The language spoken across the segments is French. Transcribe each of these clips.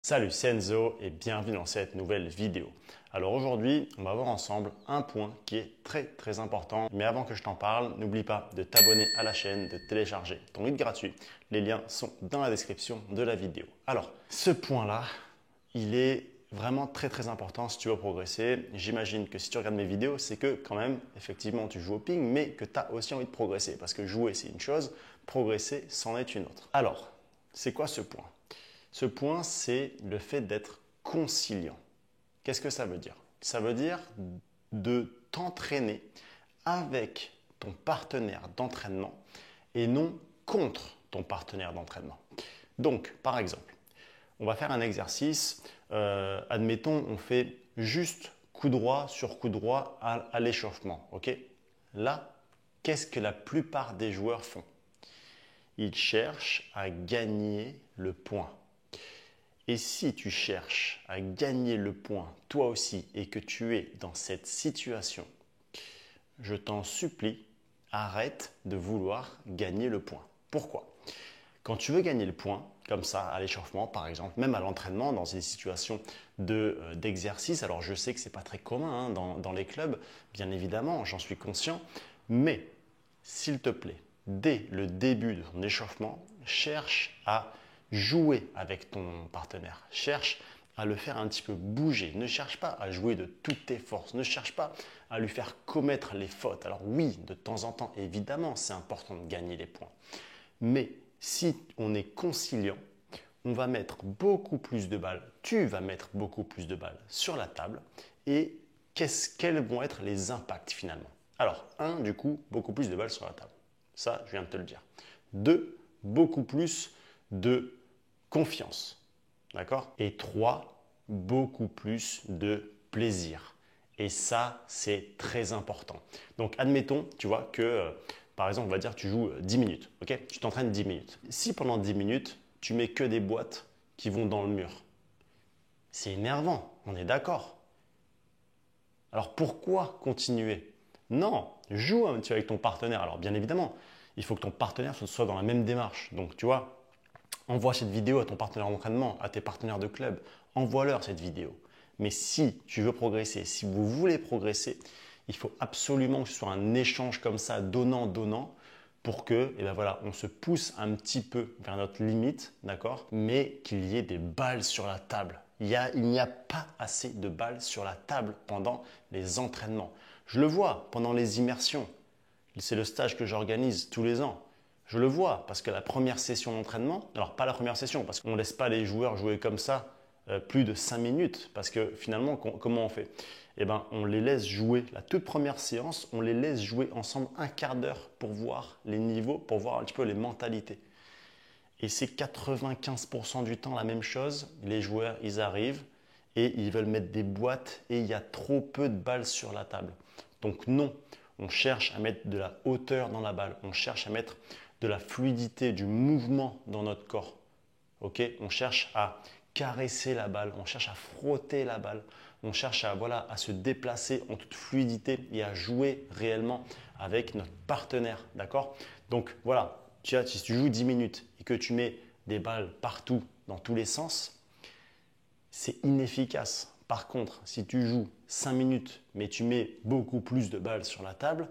Salut, c'est Enzo et bienvenue dans cette nouvelle vidéo. Alors aujourd'hui, on va voir ensemble un point qui est très important. Mais avant que je t'en parle, n'oublie pas de t'abonner à la chaîne, de télécharger ton guide gratuit. Les liens sont dans la description de la vidéo. Alors, ce point-là, il est vraiment très important si tu veux progresser. J'imagine que si tu regardes mes vidéos, c'est que quand même, effectivement, tu joues au ping, mais que tu as aussi envie de progresser. Parce que jouer, c'est une chose, progresser, c'en est une autre. Alors, c'est quoi ce point ? Ce point, c'est le fait d'être conciliant. Qu'est-ce que ça veut dire? Ça veut dire de t'entraîner avec ton partenaire d'entraînement et non contre ton partenaire d'entraînement. Donc, par exemple, on va faire un exercice. Admettons, on fait juste coup droit sur coup droit à l'échauffement. Ok? Là, qu'est-ce que la plupart des joueurs font? Ils cherchent à gagner le point. Et si tu cherches à gagner le point toi aussi et que tu es dans cette situation, je t'en supplie, arrête de vouloir gagner le point. Pourquoi? Quand tu veux gagner le point, comme ça à l'échauffement par exemple, même à l'entraînement, dans des situations d'exercice, alors je sais que ce n'est pas très commun dans les clubs, bien évidemment, j'en suis conscient, mais s'il te plaît, dès le début de ton échauffement, cherche à jouer avec ton partenaire. Cherche à le faire un petit peu bouger. Ne cherche pas à jouer de toutes tes forces. Ne cherche pas à lui faire commettre les fautes. Alors oui, de temps en temps, évidemment, c'est important de gagner les points. Mais si on est conciliant, on va mettre beaucoup plus de balles. Tu vas mettre beaucoup plus de balles sur la table. Et quels vont être les impacts finalement? Alors, 1, du coup, beaucoup plus de balles sur la table. Ça, je viens de te le dire. 2, beaucoup plus de confiance. D'accord? Et 3, beaucoup plus de plaisir. Et ça, c'est très important. Donc, admettons, tu vois, que par exemple, on va dire que tu joues 10 minutes. Ok? Tu t'entraînes 10 minutes. Si pendant 10 minutes, tu mets que des boîtes qui vont dans le mur, c'est énervant, on est d'accord. Alors pourquoi continuer? Non, joue un petit peu avec ton partenaire. Alors bien évidemment, il faut que ton partenaire soit dans la même démarche. Donc tu vois, envoie cette vidéo à ton partenaire d'entraînement, à tes partenaires de club. Envoie-leur cette vidéo. Mais si tu veux progresser, si vous voulez progresser, il faut absolument que ce soit un échange comme ça, donnant-donnant, pour que, et ben voilà, on se pousse un petit peu vers notre limite, d'accord? Mais qu'il y ait des balles sur la table. Il n'y a pas assez de balles sur la table pendant les entraînements. Je le vois pendant les immersions. C'est le stage que j'organise tous les ans. Je le vois parce que la première session d'entraînement, alors pas la première session parce qu'on ne laisse pas les joueurs jouer comme ça plus de 5 minutes parce que finalement, comment on fait? Eh bien, on les laisse jouer la toute première séance, on les laisse jouer ensemble un quart d'heure pour voir les niveaux, pour voir un petit peu les mentalités. Et c'est 95% du temps la même chose. Les joueurs, ils arrivent et ils veulent mettre des boîtes et il y a trop peu de balles sur la table. Donc non, on cherche à mettre de la hauteur dans la balle. On cherche à mettre de la fluidité, du mouvement dans notre corps. Okay? On cherche à caresser la balle, on cherche à frotter la balle, on cherche à se déplacer en toute fluidité et à jouer réellement avec notre partenaire. D'accord? Donc voilà, si tu joues 10 minutes et que tu mets des balles partout, dans tous les sens, c'est inefficace. Par contre, si tu joues 5 minutes mais tu mets beaucoup plus de balles sur la table,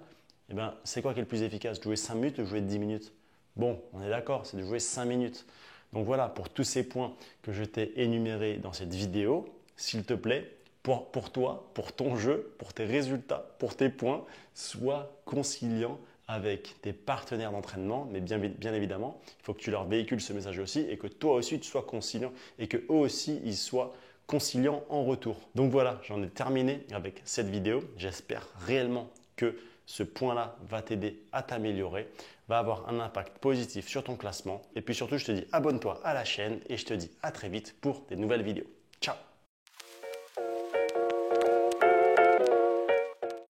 eh ben, c'est quoi qui est le plus efficace? Jouer 5 minutes ou jouer 10 minutes? Bon, on est d'accord, c'est de jouer 5 minutes. Donc voilà, pour tous ces points que je t'ai énumérés dans cette vidéo, s'il te plaît, pour toi, pour ton jeu, pour tes résultats, pour tes points, sois conciliant avec tes partenaires d'entraînement, mais bien évidemment, il faut que tu leur véhicules ce message aussi et que toi aussi tu sois conciliant et que eux aussi ils soient conciliants en retour. Donc voilà, j'en ai terminé avec cette vidéo. J'espère réellement que ce point-là va t'aider à t'améliorer, va avoir un impact positif sur ton classement. Et puis surtout, je te dis abonne-toi à la chaîne et je te dis à très vite pour des nouvelles vidéos. Ciao!